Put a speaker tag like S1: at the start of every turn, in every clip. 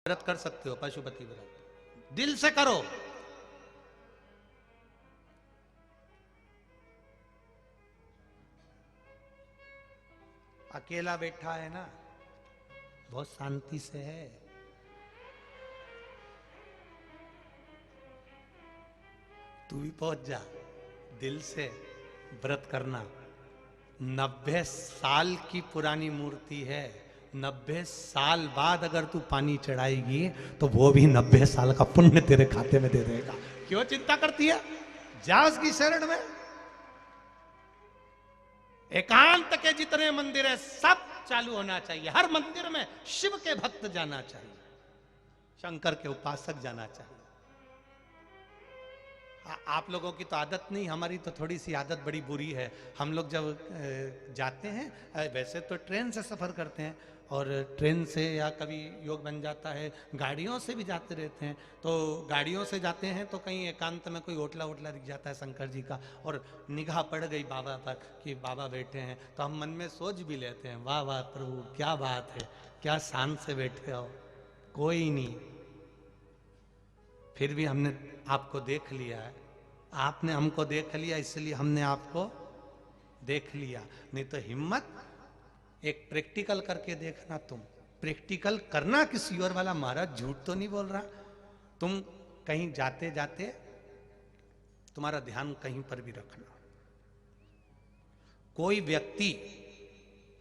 S1: व्रत कर सकते हो, पशुपति व्रत दिल से करो। अकेला बैठा है ना, बहुत शांति से है। तू भी पहुंच जा, दिल से व्रत करना। 90 साल की पुरानी मूर्ति है, 90 साल बाद अगर तू पानी चढ़ाएगी तो वो भी 90 साल का पुण्य तेरे खाते में दे देगा। क्यों चिंता करती है, जा उसकी शरण में। एकांत के जितने मंदिर है सब चालू होना चाहिए। हर मंदिर में शिव के भक्त जाना चाहिए, शंकर के उपासक जाना चाहिए। आप लोगों की तो आदत नहीं, हमारी तो थोड़ी सी आदत बड़ी बुरी है। हम लोग जब जाते हैं, वैसे तो ट्रेन से सफ़र करते हैं, और ट्रेन से या कभी योग बन जाता है गाड़ियों से भी जाते रहते हैं। तो गाड़ियों से जाते हैं तो कहीं एकांत में कोई होटला वोटला दिख जाता है शंकर जी का, और निगाह पड़ गई बाबा पर कि बाबा बैठे हैं, तो हम मन में सोच भी लेते हैं, वाह वाह प्रभु क्या बात है, क्या शान से बैठे हो, कोई नहीं। फिर भी हमने आपको देख लिया है, आपने हमको देख लिया, इसलिए हमने आपको देख लिया। नहीं तो हिम्मत एक प्रैक्टिकल करके देखना। तुम प्रैक्टिकल करना किसी और वाला, महाराज झूठ तो नहीं बोल रहा। तुम कहीं जाते जाते तुम्हारा ध्यान कहीं पर भी रखना। कोई व्यक्ति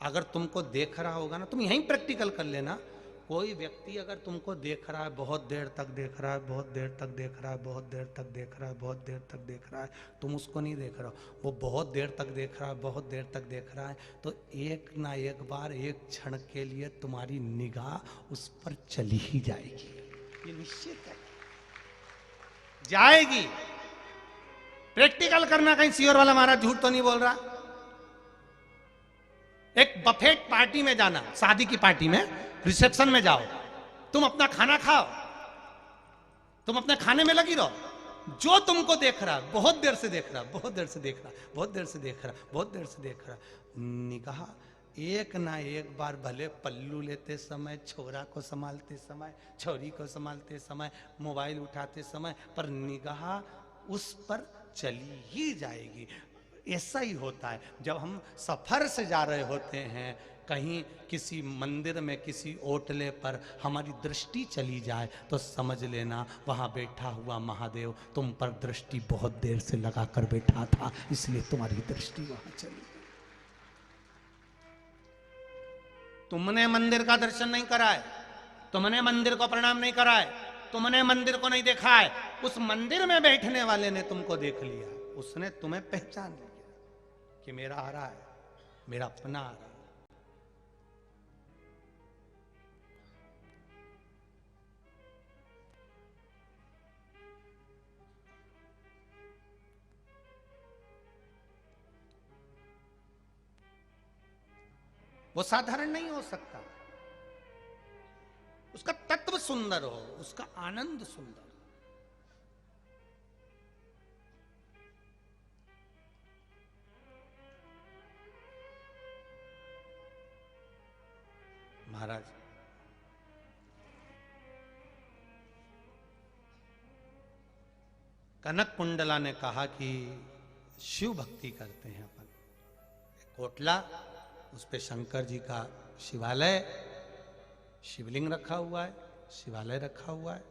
S1: अगर तुमको देख रहा होगा ना, तुम यहीं प्रैक्टिकल कर लेना। कोई व्यक्ति अगर तुमको देख रहा है, बहुत देर तक देख रहा है, बहुत देर तक देख रहा है, बहुत देर तक देख रहा है, बहुत देर तक देख रहा है, तुम उसको नहीं देख रहे हो, वो बहुत देर तक देख रहा है, बहुत देर तक देख रहा है, तो एक ना एक बार, एक क्षण के लिए तुम्हारी निगाह उस पर चली ही जाएगी, ये निश्चित है, जाएगी। प्रैक्टिकल करना, कहीं सीओर वाला महाराज झूठ तो नहीं बोल रहा। एक बफेट पार्टी में जाना, शादी की पार्टी में, रिसेप्शन में जाओ, तुम अपना खाना खाओ, तुम अपने खाने में लगी रहो, जो तुमको देख रहा है, बहुत देर से देख रहा, बहुत देर से देख रहा, बहुत देर से देख रहा, बहुत देर से देख रहा, निगाह एक ना एक बार, भले पल्लू लेते समय, छोरा को संभालते समय, छोरी को संभालते समय, मोबाइल उठाते समय, पर निगाह उस पर चली ही जाएगी। ऐसा ही होता है जब हम सफर से जा रहे होते हैं, कहीं किसी मंदिर में, किसी ओटले पर हमारी दृष्टि चली जाए, तो समझ लेना वहां बैठा हुआ महादेव तुम पर दृष्टि बहुत देर से लगा कर बैठा था, इसलिए तुम्हारी दृष्टि वहां चली। तुमने मंदिर का दर्शन नहीं करा है, तुमने मंदिर को प्रणाम नहीं करा है, तुमने मंदिर को नहीं देखा है, उस मंदिर में बैठने वाले ने तुमको देख लिया, उसने तुम्हें पहचान लिया कि मेरा आ रहा है, मेरा अपना आ रहा है। वो साधारण नहीं हो सकता, उसका तत्व सुंदर हो, उसका आनंद सुंदर। महाराज कनक कुंडला ने कहा कि शिव भक्ति करते हैं अपन, कोटला, उस पे शंकर जी का शिवालय, शिवलिंग रखा हुआ है, शिवालय रखा हुआ है।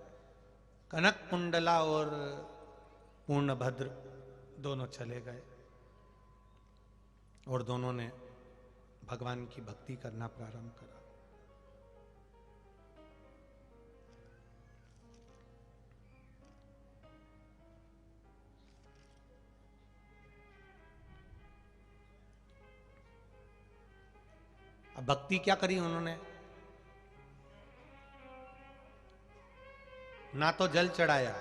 S1: कनक कुंडला और पूर्णभद्र दोनों चले गए और दोनों ने भगवान की भक्ति करना प्रारंभ करा। अब भक्ति क्या करी उन्होंने, ना तो जल चढ़ाया,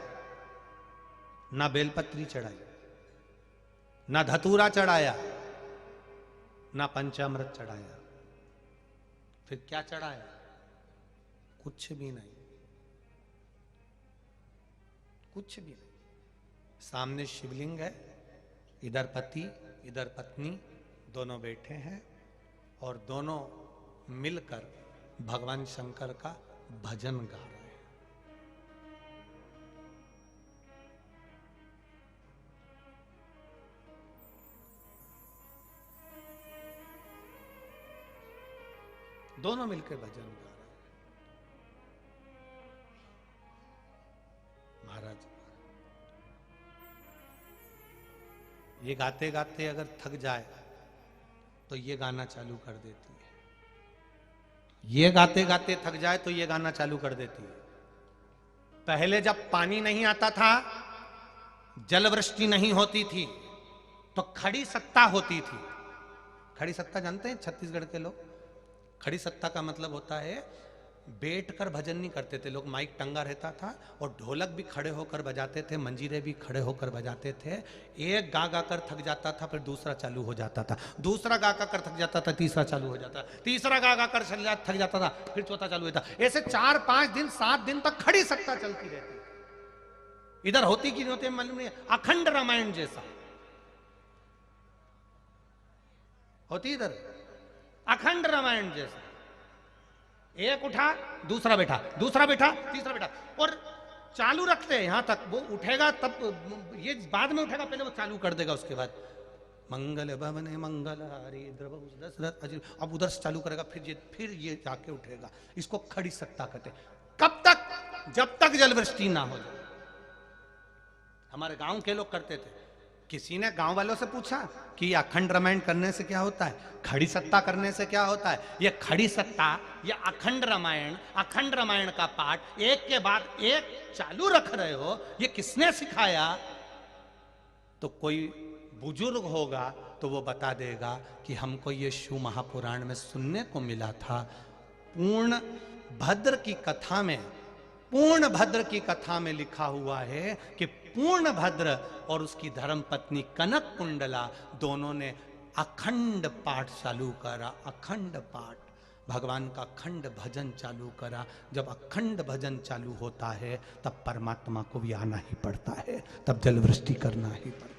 S1: ना बेलपत्री चढ़ाई, ना धतूरा चढ़ाया, ना पंचामृत चढ़ाया, फिर क्या चढ़ाया, कुछ भी नहीं, कुछ भी नहीं। सामने शिवलिंग है, इधर पति इधर पत्नी दोनों बैठे हैं, और दोनों मिलकर भगवान शंकर का भजन गा रहे हैं। दोनों मिलकर भजन गा रहे। महाराज ये गाते गाते अगर थक जाए तो ये गाना चालू कर देती है, ये गाते गाते थक जाए तो ये गाना चालू कर देती है। पहले जब पानी नहीं आता था, जल वृष्टि नहीं होती थी, तो खड़ी सत्ता होती थी। खड़ी सत्ता जानते हैं छत्तीसगढ़ के लोग? खड़ी सत्ता का मतलब होता है बैठ कर भजन नहीं करते थे लोग, माइक टंगा रहता था और ढोलक भी खड़े होकर बजाते थे, मंजीरे भी खड़े होकर बजाते थे। एक गा गा कर थक जाता था, फिर दूसरा चालू हो जाता था, दूसरा गा गा कर थक जाता था, तीसरा चालू हो जाता, तीसरा गा गा कर थक जाता था, फिर चौथा चालू होता। ऐसे 4-5 दिन 7 दिन तक खड़ी सत्ता चलती रहती। इधर होती कि नहीं होती मालूम नहीं, अखंड रामायण जैसा होती इधर, अखंड रामायण जैसा। एक उठा दूसरा बैठा, दूसरा बैठा तीसरा बैठा, और चालू रखते हैं यहां तक वो उठेगा, तब ये बाद में उठेगा, पहले वो चालू कर देगा। उसके बाद मंगल भवने मंगल हरि द्रव दशरथ अजीर, अब उधर से चालू करेगा, फिर ये जाके उठेगा। इसको खड़ी सत्ता कहते। कब तक? जब तक जल वृष्टि ना हो जाए। हमारे गांव के लोग करते थे। किसी ने गांव वालों से पूछा कि अखंड रामायण करने से क्या होता है, खड़ी सत्ता करने से क्या होता है? ये खड़ी सत्ता, ये अखंड रामायण का पाठ एक के बाद एक चालू रख रहे हो, ये किसने सिखाया? तो कोई बुजुर्ग होगा तो वो बता देगा कि हमको ये शिव महापुराण में सुनने को मिला था। पूर्ण भद्र की कथा में लिखा हुआ है कि पूर्ण भद्र और उसकी धर्म पत्नी कनक कुंडला दोनों ने अखंड पाठ चालू करा। अखंड पाठ, भगवान का अखंड भजन चालू करा। जब अखंड भजन चालू होता है तब परमात्मा को भी आना ही पड़ता है, तब जल वृष्टि करना ही पड़ती है।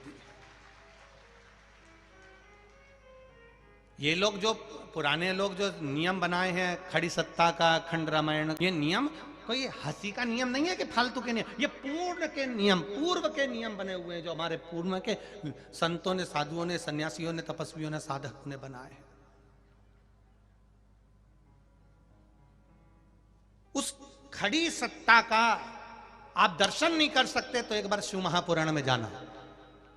S1: ये लोग जो पुराने लोग जो नियम बनाए हैं खड़ी सत्ता का, अखंड रामायण, ये नियम कोई हंसी का नियम नहीं है कि फालतू के नियम, ये पूर्ण के नियम, पूर्व के नियम बने हुए हैं जो हमारे पूर्व के संतों ने, साधुओं ने, सन्यासियों ने, तपस्वियों ने, साधकों ने बनाए हैं। उस खड़ी सत्ता का आप दर्शन नहीं कर सकते तो एक बार शिव महापुराण में जाना।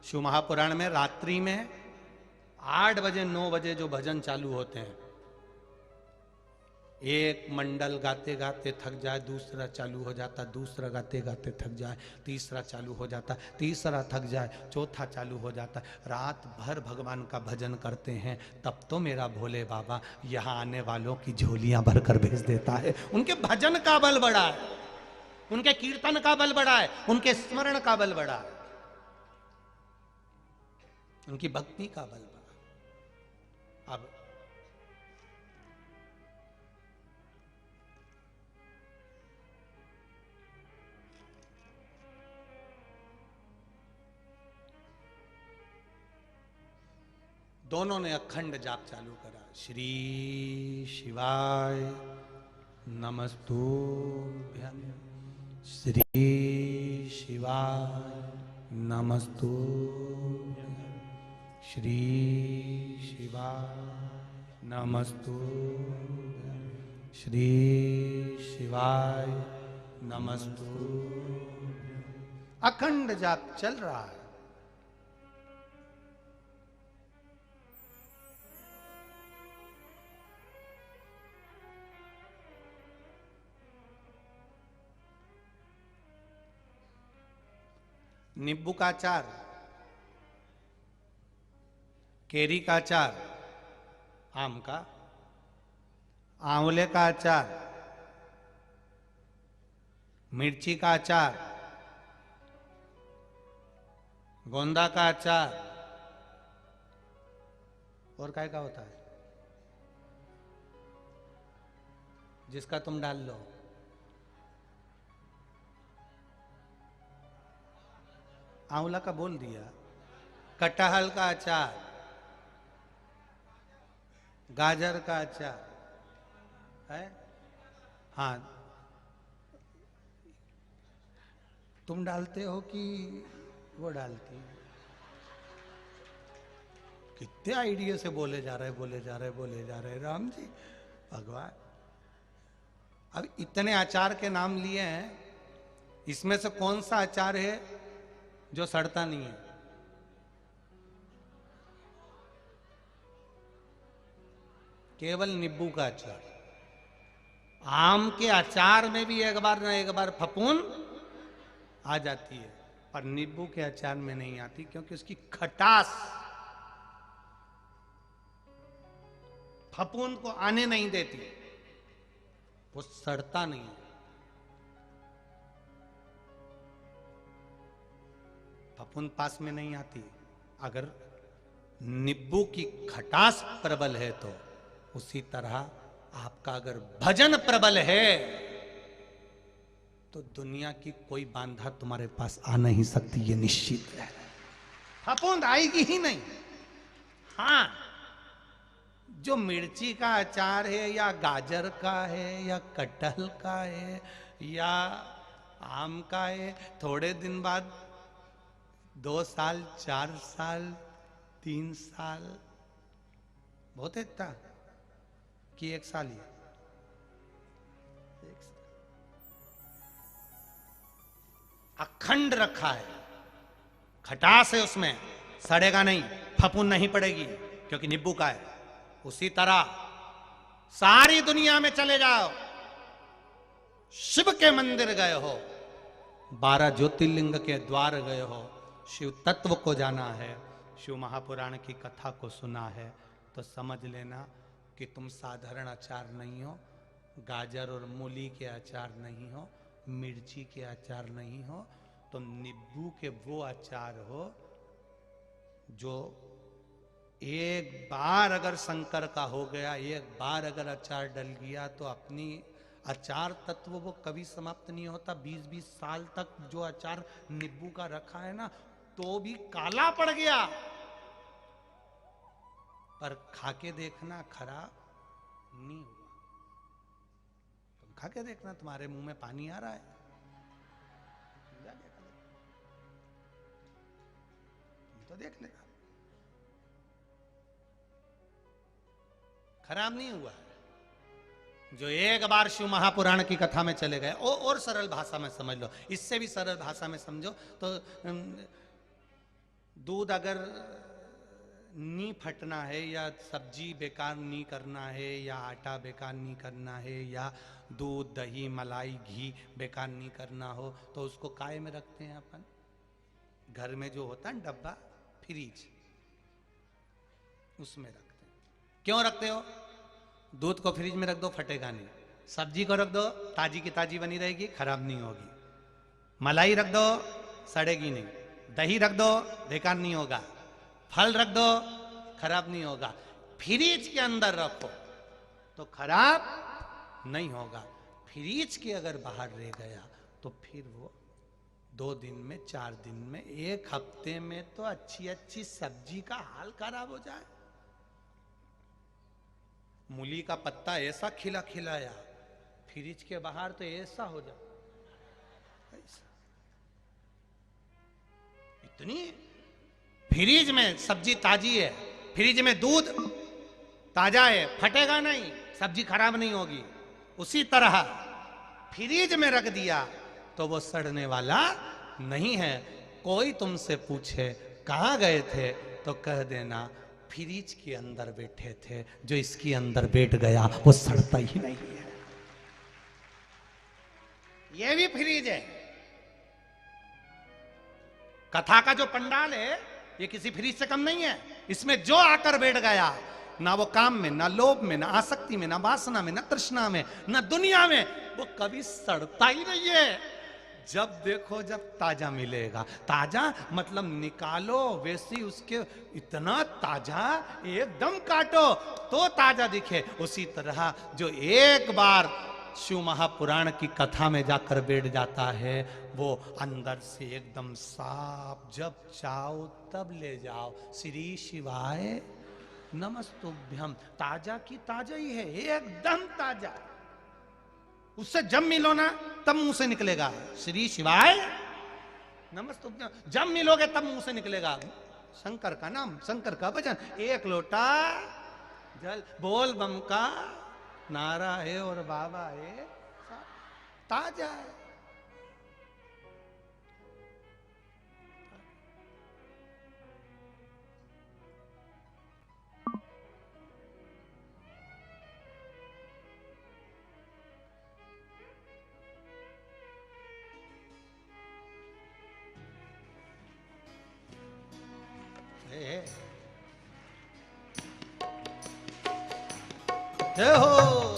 S1: शिव महापुराण में रात्रि में 8 बजे 9 बजे जो भजन चालू होते हैं, एक मंडल गाते गाते थक जाए, दूसरा चालू हो जाता, दूसरा गाते गाते थक जाए, तीसरा चालू हो जाता, तीसरा थक जाए, चौथा चालू हो जाता। रात भर भगवान का भजन करते हैं, तब तो मेरा भोले बाबा यहाँ आने वालों की झोलियां भर कर भेज देता है। उनके भजन का बल बड़ा है, उनके कीर्तन का बल बड़ा है, उनके स्मरण का बल बड़ा है, उनकी भक्ति का बल बड़ा। अब दोनों ने अखंड जाप चालू करा। श्री शिवाय नमस्तुभ्यं, श्री शिवाय नमस्तुभ्यं, श्री शिवाय नमस्तुभ्यं, श्री शिवाय नमस्तुभ्यं। अखंड जाप चल रहा है। नींबू का अचार, केरी का अचार, आम का, आंवले का अचार, मिर्ची का अचार, गोंदा का अचार, और काय का होता है जिसका तुम डाल लो। आंवला का बोल दिया। कटहल का अचार, गाजर का अचार है, हाँ तुम डालते हो कि वो डालती? कितने आइडिया से बोले जा रहे राम जी। भगवान, अब इतने अचार के नाम लिए हैं, इसमें से कौन सा अचार है जो सड़ता नहीं है? केवल नींबू का अचार। आम के अचार में भी एक बार ना एक बार फफूंद आ जाती है, पर नींबू के अचार में नहीं आती, क्योंकि उसकी खटास फफूंद को आने नहीं देती, वो सड़ता नहीं है। फफूंद पास में नहीं आती। अगर नींबू की खटास प्रबल है तो उसी तरह आपका अगर भजन प्रबल है तो दुनिया की कोई बांधा तुम्हारे पास आ नहीं सकती, ये निश्चित है। फफूंद आएगी ही नहीं। हाँ, जो मिर्ची का अचार है या गाजर का है या कटहल का है या आम का है, थोड़े दिन बाद 2 साल 4 साल 3 साल बहुत है इतना कि 1 साल ही, 1 साल अखंड रखा है, खटास है उसमें, सड़ेगा नहीं, फफूंद नहीं पड़ेगी क्योंकि नींबू का है। उसी तरह सारी दुनिया में चले जाओ, शिव के मंदिर गए हो, 12 ज्योतिर्लिंग के द्वार गए हो, शिव तत्व को जाना है, शिव महापुराण की कथा को सुना है, तो समझ लेना कि तुम साधारण अचार नहीं हो, गाजर और मूली के अचार नहीं हो, मिर्ची के अचार नहीं हो, तुम नींबू के वो अचार हो जो एक बार अगर शंकर का हो गया, एक बार अगर अचार डल गया तो अपनी अचार तत्व वो कभी समाप्त नहीं होता। 20-20 साल तक जो अचार नींबू का रखा है ना, तो भी काला पड़ गया, पर खाके देखना खराब नहीं हुआ। तुम खाके देखना, तुम्हारे मुंह में पानी आ रहा है, तुम तो देख लेना, खराब नहीं हुआ। जो एक बार शिव महापुराण की कथा में चले गए, और सरल भाषा में समझ लो, इससे भी सरल भाषा में समझो तो दूध अगर नहीं फटना है, या सब्जी बेकार नहीं करना है, या आटा बेकार नहीं करना है, या दूध दही मलाई घी बेकार नहीं करना हो, तो उसको काय में रखते हैं अपन? घर में जो होता है डब्बा, फ्रीज, उसमें रखते हैं। क्यों रखते हो? दूध को फ्रिज में रख दो, फटेगा नहीं। सब्जी को रख दो, ताजी की ताजी बनी रहेगी, खराब नहीं होगी। मलाई रख दो, सड़ेगी नहीं। दही रख दो, बेकार नहीं होगा। फल रख दो, खराब नहीं होगा। फ्रिज के अंदर रखो तो खराब नहीं होगा। फ्रिज के अगर बाहर रह गया तो फिर वो 2 दिन में, 4 दिन में, 1 हफ्ते में तो अच्छी अच्छी सब्जी का हाल खराब हो जाए। मूली का पत्ता ऐसा खिला खिलाया, फ्रिज के बाहर तो ऐसा हो जाए, ऐसा। इतनी फ्रिज में सब्जी ताजी है, फ्रिज में दूध ताजा है, फटेगा नहीं, सब्जी खराब नहीं होगी। उसी तरह फ्रिज में रख दिया तो वो सड़ने वाला नहीं है। कोई तुमसे पूछे कहां गए थे तो कह देना फ्रिज के अंदर बैठे थे, जो इसके अंदर बैठ गया वो सड़ता ही नहीं है। ये भी फ्रिज है। कथा का जो पंडाल है ये किसी फ्रिज से कम नहीं है। इसमें जो आकर बैठ गया, ना वो काम में, ना लोभ में, ना आसक्ति में, ना वासना में, ना तृष्णा में, ना दुनिया में, वो कभी सड़ता ही नहीं है। जब देखो जब ताजा मिलेगा। ताजा मतलब निकालो, वैसे उसके इतना ताजा, एकदम काटो तो ताजा दिखे। उसी तरह जो एक बार शिव महापुराण की कथा में जाकर बैठ जाता है, वो अंदर से एकदम साफ, जब चाहो तब ले जाओ। श्री शिवाय नमस्तुभ्यम। ताजा की ताजा ही है, एकदम ताजा। उससे जब मिलो ना तब मुंह से निकलेगा श्री शिवाय नमस्तुभ्यम। जब मिलोगे तब मुंह से निकलेगा शंकर का नाम, शंकर का भजन। 1 लोटा जल, बोल बम का नारा है और बाबा है, ताजा है। जय हो।